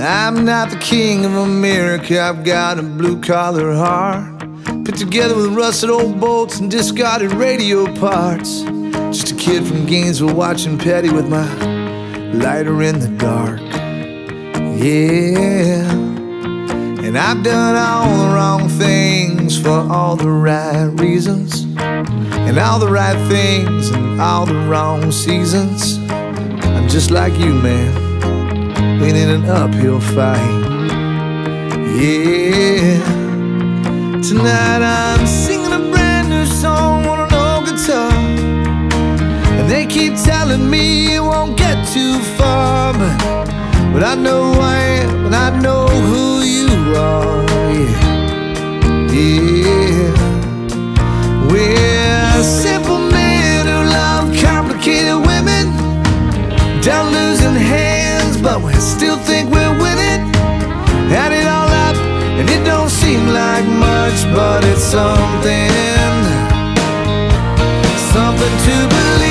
I'm not the king of America, I've got a blue-collar heart, put together with rusted old bolts and discarded radio parts. Just a kid from Gainesville watching Petty with my lighter in the dark. Yeah, and I've done all the wrong things for all the right reasons, and all the right things in all the wrong seasons. I'm just like you, man, been in an uphill fight. Yeah, tonight I'm singing a brand new song on an old guitar, and they keep telling me it won't get too far, but I know who I am and I know who you are. Yeah, yeah. We're simple men who love complicated women, down losing hands, but we still think we're winning. Add it all up and it don't seem like much, but it's something, something to believe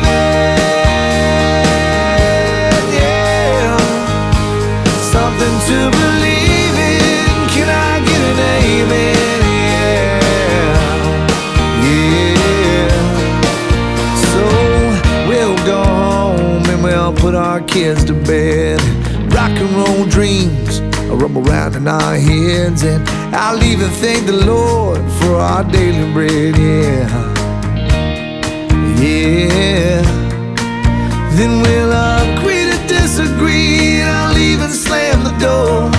in, yeah. Something to believe in. Can I get an amen? Yeah, yeah. So we'll go home and we'll put our kids to bed. Rock and roll dreams rumble around in our heads, and I'll even thank the Lord for our daily bread. Yeah, yeah. Then we'll agree to disagree, and I'll even slam the door.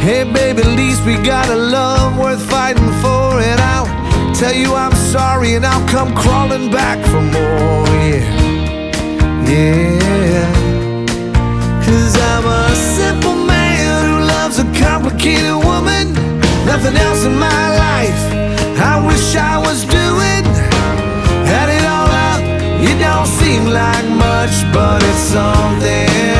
Hey baby, at least we got a love worth fighting for, and I'll tell you I'm sorry, and I'll come crawling back for more. Yeah, yeah. 'Cause I'm a simple man who loves a complicated woman. Nothing else in my life I wish I was doing. Add it all up, it don't seem like much, but it's something.